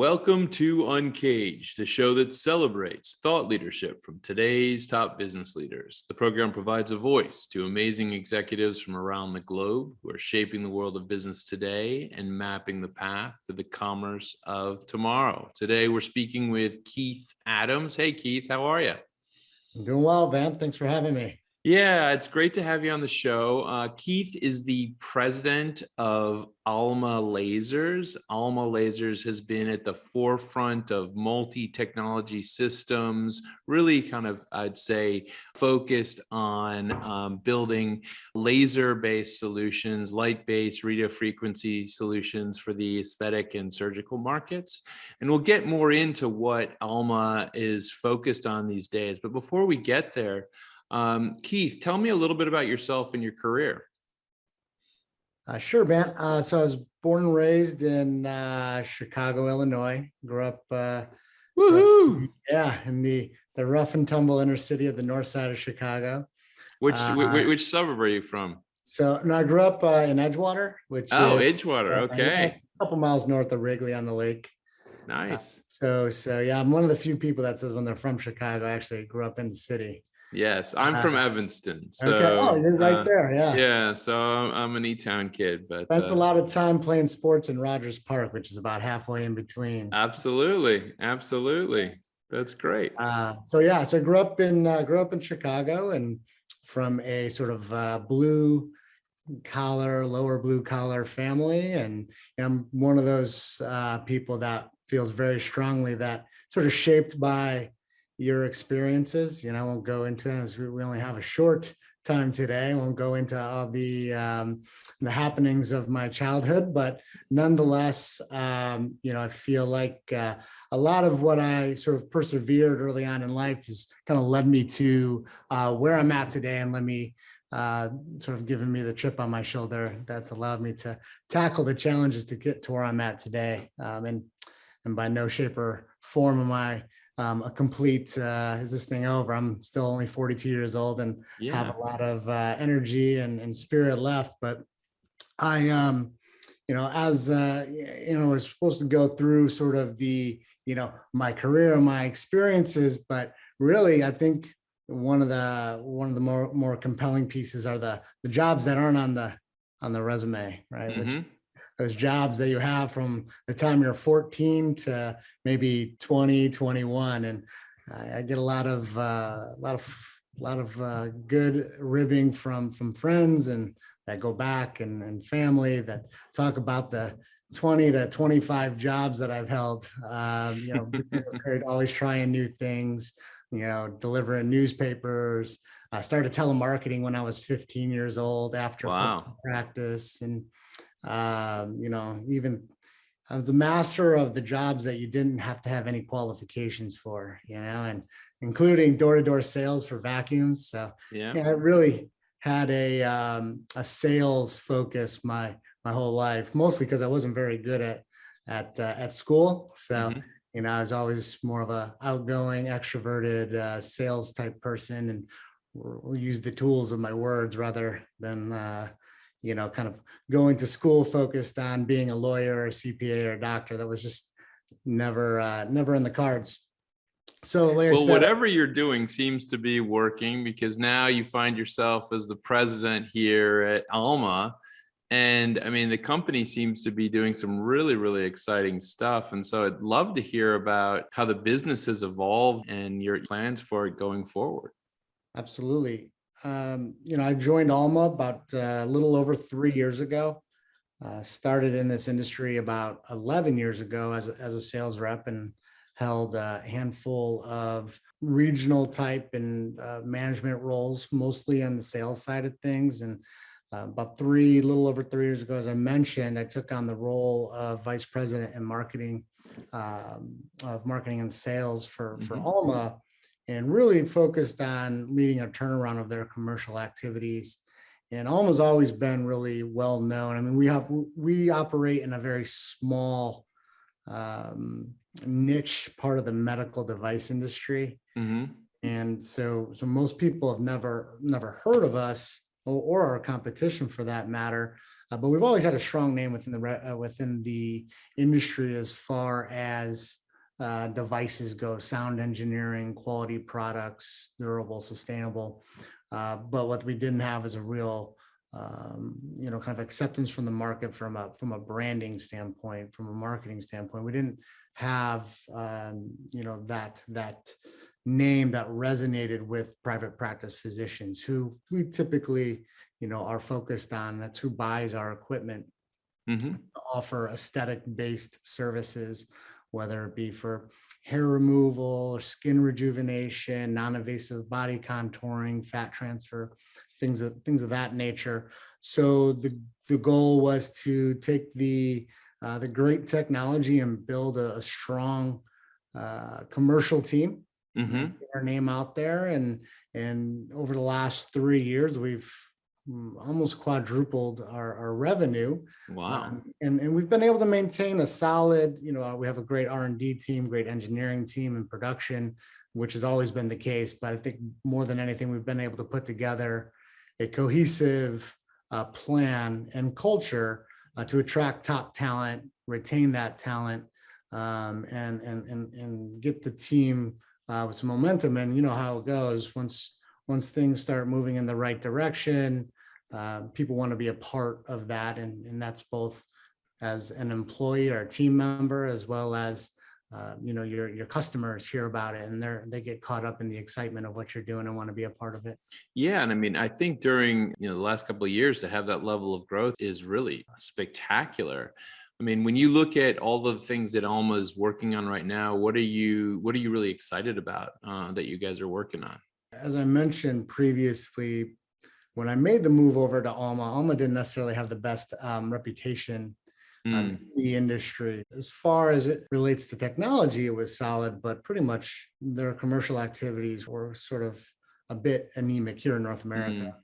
Welcome to UNCAGED, the show that celebrates thought leadership from today's top business leaders. The program provides a voice to amazing executives from around the globe who are shaping the world of business today and mapping the path to the commerce of tomorrow. Today, we're speaking with Keith Adams. Hey, Keith, how are you? I'm doing well, Ben. Thanks for having me. Yeah, it's great to have you on the show. Keith is the president of Alma Lasers. Alma Lasers has been at the forefront of multi-technology systems, really kind of, I'd say, focused on building laser-based solutions, light-based radio frequency solutions for the aesthetic and surgical markets. And we'll get more into what Alma is focused on these days. But before we get there, Keith, tell me a little bit about yourself and your career. Sure, Ben. So I was born and raised in Chicago, Illinois. Grew up, Woohoo! in the rough and tumble inner city of the north side of Chicago. Which suburb are you from? So no, I grew up in Edgewater, which is Edgewater. Okay. a couple miles north of Wrigley on the lake. Nice. So yeah, I'm one of the few people that says when they're from Chicago, I actually grew up in the city. Yes, I'm from Evanston. So, okay. Oh, you're right there. Yeah. Yeah. So I'm an E-Town kid, but spent a lot of time playing sports in Rogers Park, which is about halfway in between. Absolutely. That's great. So I grew up in Chicago, and from a sort of blue collar, lower blue collar family, and I'm one of those people that feels very strongly that sort of shaped by your experiences. I won't go into it as we only have a short time today. I won't go into all the happenings of my childhood, but nonetheless, I feel like a lot of what I sort of persevered early on in life has kind of led me to where I'm at today, and let me sort of given me the chip on my shoulder that's allowed me to tackle the challenges to get to where I'm at today. And by no shape or form am I a complete is this thing over. I'm still only 42 years old and have a lot of energy and spirit left, but I as we're supposed to go through sort of the my career, my experiences, but really I think one of the more compelling pieces are the jobs that aren't on the resume, right? Mm-hmm. Which those jobs that you have from the time you're 14 to maybe 20, 21. And I get a lot of good ribbing from friends and that go back and family that talk about the 20 to 25 jobs that I've held, always trying new things, delivering newspapers. I started telemarketing when I was 15 years old after practice. And even I was the master of the jobs that you didn't have to have any qualifications for, and including door-to-door sales for vacuums. So I really had a sales focus my whole life, mostly because I wasn't very good at school. So I was always more of a outgoing, extroverted sales type person, and will use the tools of my words rather than kind of going to school focused on being a lawyer or a CPA or a doctor. That was just never in the cards. So whatever you're doing seems to be working, because now you find yourself as the president here at Alma. And I mean, the company seems to be doing some really, really exciting stuff. And so I'd love to hear about how the business has evolved and your plans for it going forward. Absolutely. I joined Alma about a little over 3 years ago. Started in this industry about 11 years ago as a sales rep, and held a handful of regional type and management roles, mostly on the sales side of things. And about little over 3 years ago, as I mentioned, I took on the role of vice president in marketing, and sales for Alma, and really focused on leading a turnaround of their commercial activities. And Alma's always been really well known. I mean, we operate in a very small niche part of the medical device industry. And so most people have never heard of us or our competition for that matter, but we've always had a strong name within the industry as far as devices go, sound engineering, quality products, durable, sustainable. But what we didn't have is a real, kind of acceptance from the market from a branding standpoint, from a marketing standpoint. We didn't have, that name that resonated with private practice physicians who we typically, are focused on. That's who buys our equipment Mm-hmm. to offer aesthetic-based services, whether it be for hair removal or skin rejuvenation, non-invasive body contouring, fat transfer, things of that nature. So the goal was to take the great technology and build a strong commercial team, Mm-hmm. get our name out there, and over the last 3 years, we've almost quadrupled our revenue. Wow. And we've been able to maintain a solid, we have a great R&D team, great engineering team and production, which has always been the case. But I think more than anything, we've been able to put together a cohesive plan and culture to attract top talent, retain that talent, and get the team with some momentum. And you know how it goes. Once things start moving in the right direction, people want to be a part of that, and that's both as an employee or a team member, as well as your customers hear about it, and they get caught up in the excitement of what you're doing and want to be a part of it. Yeah, and I mean, I think during the last couple of years to have that level of growth is really spectacular. I mean, when you look at all the things that Alma is working on right now, what are you really excited about that you guys are working on? As I mentioned previously, when I made the move over to Alma didn't necessarily have the best reputation in the industry. As far as it relates to technology, it was solid, but pretty much their commercial activities were sort of a bit anemic here in North America.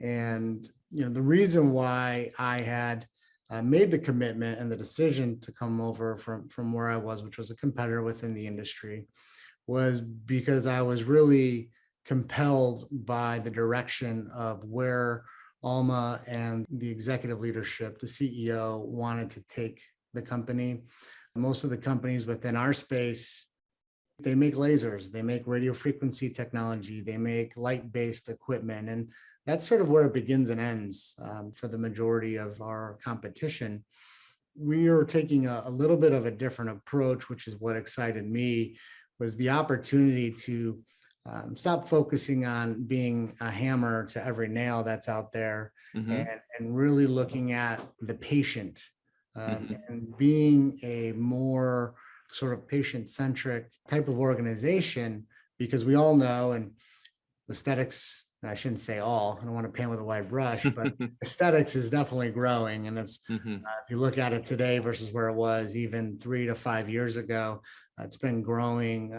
And the reason why I had made the commitment and the decision to come over from where I was, which was a competitor within the industry, was because I was really compelled by the direction of where Alma and the executive leadership, the CEO, wanted to take the company. Most of the companies within our space, they make lasers, they make radio frequency technology, they make light-based equipment, and that's sort of where it begins and ends for the majority of our competition. We are taking a little bit of a different approach, which is what excited me, was the opportunity to stop focusing on being a hammer to every nail that's out there, Mm-hmm. and really looking at the patient, Mm-hmm. and being a more sort of patient-centric type of organization, because we all know, and aesthetics, I shouldn't say all, I don't want to paint with a wide brush, but aesthetics is definitely growing. And it's, Mm-hmm. if you look at it today versus where it was even 3 to 5 years ago, it's been growing,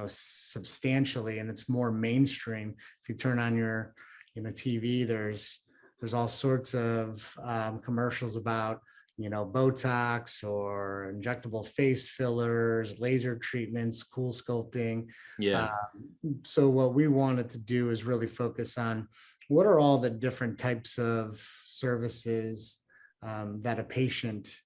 substantially, and it's more mainstream. If you turn on your, TV, there's all sorts of commercials about, Botox or injectable face fillers, laser treatments, cool sculpting. Yeah. So what we wanted to do is really focus on what are all the different types of services that a patient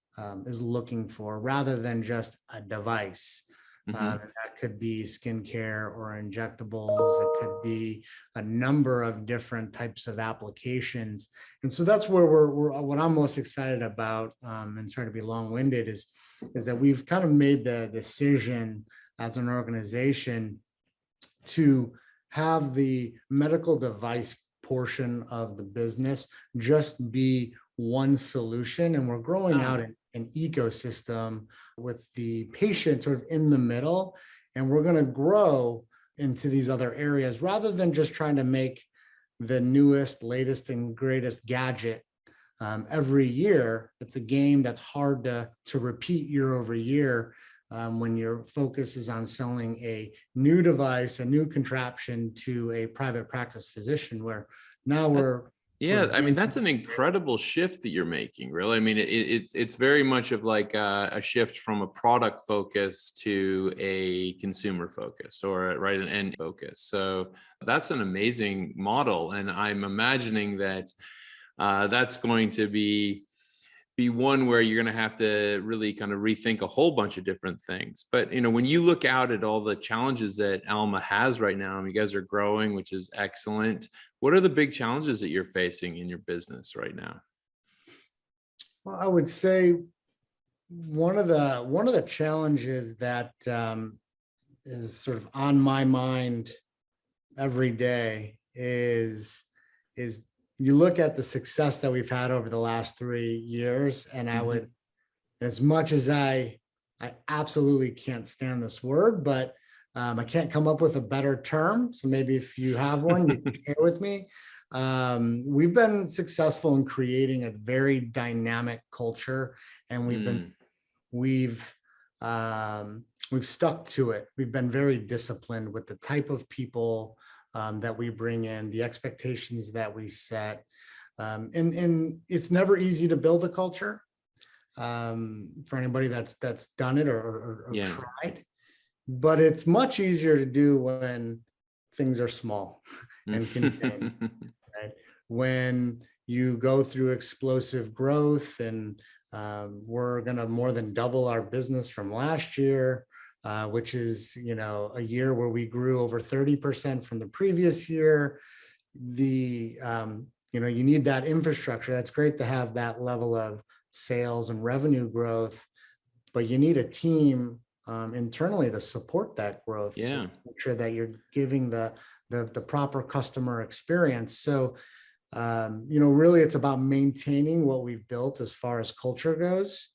is looking for, rather than just a device. Mm-hmm. That could be skincare or injectables. It could be a number of different types of applications. And so that's where we're what I'm most excited about, and sorry to be long-winded, is that we've kind of made the decision as an organization to have the medical device portion of the business just be one solution. And we're growing out an ecosystem with the patient sort of in the middle. And we're going to grow into these other areas rather than just trying to make the newest, latest, and greatest gadget every year. It's a game that's hard to repeat year over year. When your focus is on selling a new device, a new contraption to a private practice physician, where now Yeah, I mean, that's an incredible shift that you're making, really. I mean, it's very much of like a shift from a product focus to a consumer focus, or right, an end focus. So that's an amazing model. And I'm imagining that that's going to be one where you're going to have to really kind of rethink a whole bunch of different things. But, when you look out at all the challenges that Alma has right now, you guys are growing, which is excellent. What are the big challenges that you're facing in your business right now? Well, I would say one of the challenges that is sort of on my mind every day is you look at the success that we've had over the last 3 years, and I would, as much as I absolutely can't stand this word, but I can't come up with a better term. So maybe if you have one, you can share with me. We've been successful in creating a very dynamic culture, and we've stuck to it. We've been very disciplined with the type of people that we bring in, the expectations that we set. And it's never easy to build a culture for anybody that's done it or tried, but it's much easier to do when things are small and contained, right? When you go through explosive growth, and we're going to more than double our business from last year, which is, a year where we grew over 30% from the previous year. You need that infrastructure. That's great to have that level of sales and revenue growth, but you need a team internally to support that growth. Yeah. So make sure that you're giving the proper customer experience. So, really it's about maintaining what we've built as far as culture goes,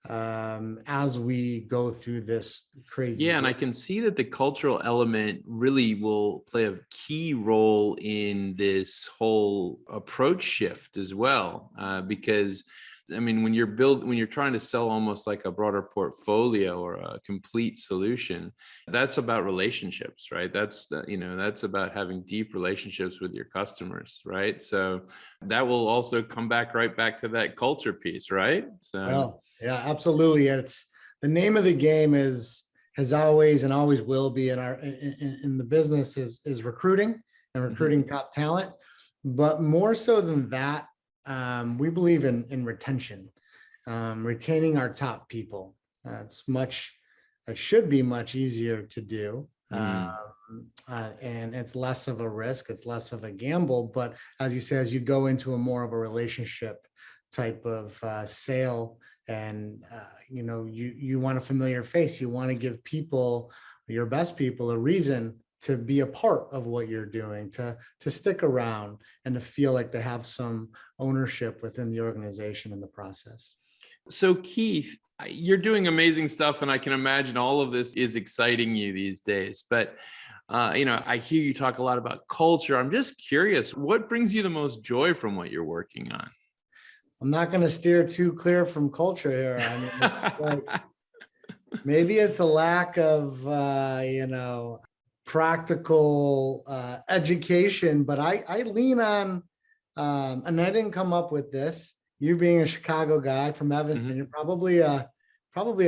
as we go through this crazy. Yeah, and I can see that the cultural element really will play a key role in this whole approach shift as well, because when you're trying to sell almost like a broader portfolio or a complete solution, that's about relationships, right? That's about having deep relationships with your customers, right? So that will also come right back to that culture piece, right? So. Well, yeah, absolutely. It's the name of the game has always and always will be in the business is recruiting and recruiting top talent. But more so than that, we believe in retention, retaining our top people. It should be much easier to do. And it's less of a risk, it's less of a gamble. But as you say, as you go into a more of a relationship type of sale, and you want a familiar face, you want to give people, your best people, a reason to be a part of what you're doing, to stick around and to feel like they have some ownership within the organization in the process. So Keith, you're doing amazing stuff, and I can imagine all of this is exciting you these days. But I hear you talk a lot about culture. I'm just curious, what brings you the most joy from what you're working on? I'm not going to steer too clear from culture here. It's like, maybe it's a lack of, practical education, but I lean on, and I didn't come up with this. You being a Chicago guy from Evanston, you're probably a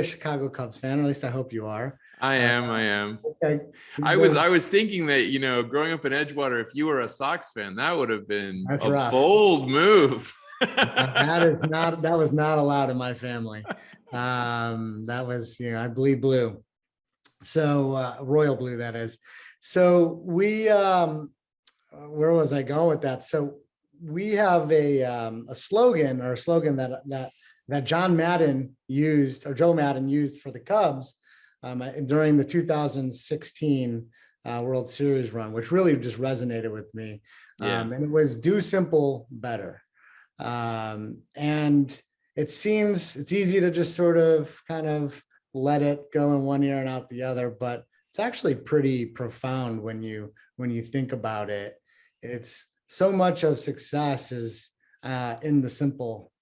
Chicago Cubs fan, or at least I hope you are. I am. Okay. I was thinking that, growing up in Edgewater, if you were a Sox fan, that would have been a bold move. That was not allowed in my family. That was, I bleed blue. So royal blue, that is. So we, where was I going with that? So we have a slogan that John Madden used, or Joe Madden used for the Cubs during the 2016 World Series run, which really just resonated with me. And it was do simple better. And it's easy to just sort of kind of let it go in one ear and out the other, but it's actually pretty profound when you think about it. It's so much of success is in the simple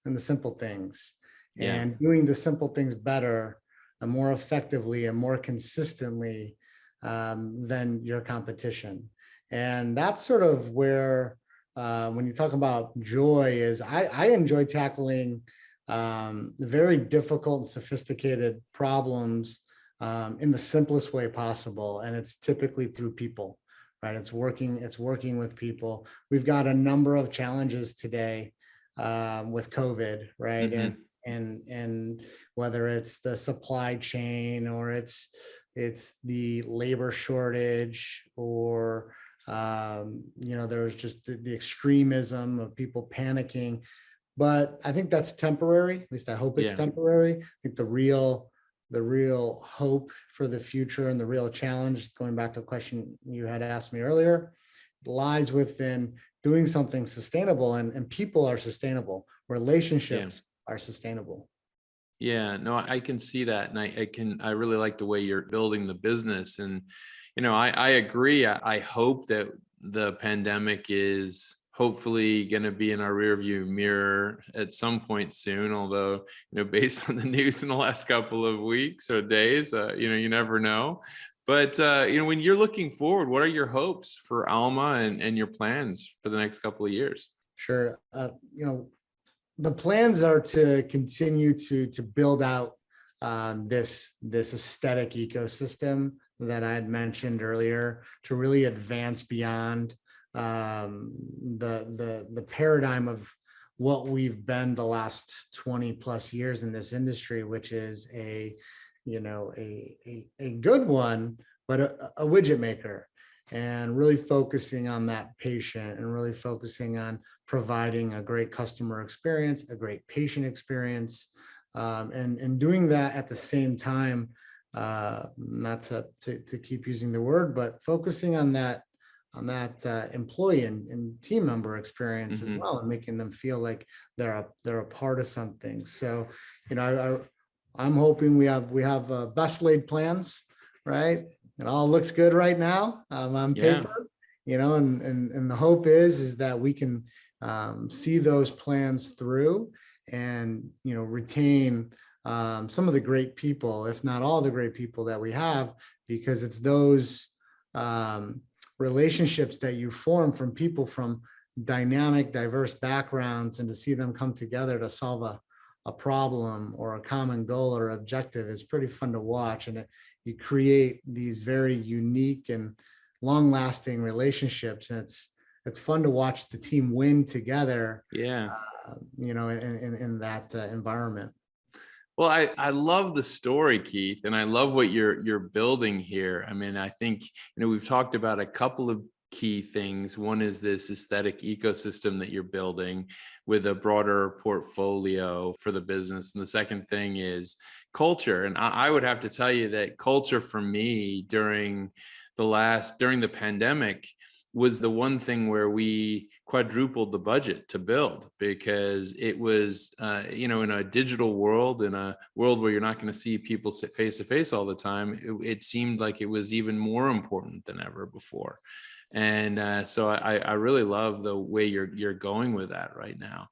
things, and doing the simple things better and more effectively and more consistently than your competition. And that's sort of where, when you talk about joy, is I enjoy tackling very difficult and sophisticated problems in the simplest way possible. And it's typically through people, right? It's working with people. We've got a number of challenges today with COVID, right? Mhm. And whether it's the supply chain or it's the labor shortage or there's just the extremism of people panicking. But I think that's temporary. At least I hope it's Yeah. temporary. I think the real hope for the future and the real challenge, going back to a question you had asked me earlier, lies within doing something sustainable, and people are sustainable. Yeah. Relationships are sustainable. Yeah, no, I can see that. And I really like the way you're building the business. And, I agree. I hope that the pandemic is hopefully going to be in our rearview mirror at some point soon. Although, based on the news in the last couple of weeks or days, you never know. But, when you're looking forward, what are your hopes for Alma and your plans for the next couple of years? Sure. The plans are to continue to build out this aesthetic ecosystem that I had mentioned earlier, to really advance beyond the paradigm of what we've been the last 20 plus years in this industry, which is a good one, but a widget maker, and really focusing on that patient and really focusing on providing a great customer experience, a great patient experience, and doing that at the same time, not to keep using the word, but focusing on that employee and team member experience as Mhm. well, and making them feel like they're a part of something. So, I'm hoping we have best laid plans, right? It all looks good right now on Yeah. paper, and the hope is that we can see those plans through, and retain some of the great people, if not all the great people that we have, because it's those relationships that you form from people from dynamic, diverse backgrounds, and to see them come together to solve a problem or a common goal or objective is pretty fun to watch. And you create these very unique and long-lasting relationships, and it's fun to watch the team win together, Yeah. in that environment. Well, I love the story, Keith, and I love what you're building here. I mean, I think, we've talked about a couple of key things. One is this aesthetic ecosystem that you're building with a broader portfolio for the business. And the second thing is culture. And I would have to tell you that culture for me during the pandemic was the one thing where we quadrupled the budget to build, because it was, in a digital world, in a world where you're not going to see people sit face to face all the time, it seemed like it was even more important than ever before. And so I really love the way you're going with that right now.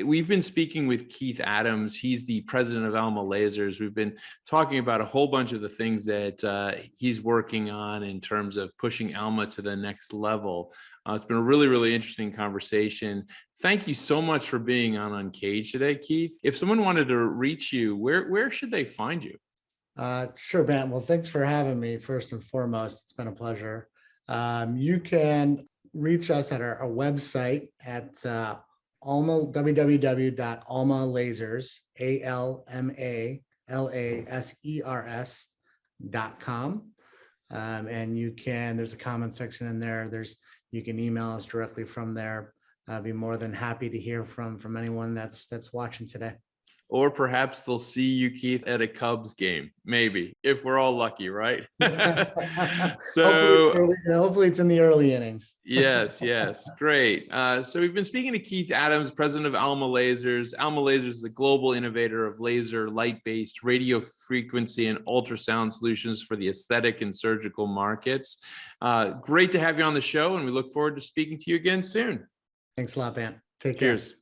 We've been speaking with Keith Adams. He's the president of Alma Lasers. We've been talking about a whole bunch of the things that he's working on in terms of pushing Alma to the next level. It's been a really, really interesting conversation. Thank you so much for being on UNCAGED today, Keith. If someone wanted to reach you, where should they find you? Sure, Ben. Well, thanks for having me. First and foremost, it's been a pleasure. You can reach us at our website at www.almalasers, ALMALASERS.com. And there's a comment section in there. You can email us directly from there. I'd be more than happy to hear from anyone that's watching today. Or perhaps they'll see you, Keith, at a Cubs game, maybe, if we're all lucky, right? So Hopefully it's in the early innings. yes, great. So we've been speaking to Keith Adams, president of Alma Lasers. Alma Lasers is a global innovator of laser, light-based radio frequency and ultrasound solutions for the aesthetic and surgical markets. Great to have you on the show, and we look forward to speaking to you again soon. Thanks a lot, Ben. Take care. Cheers.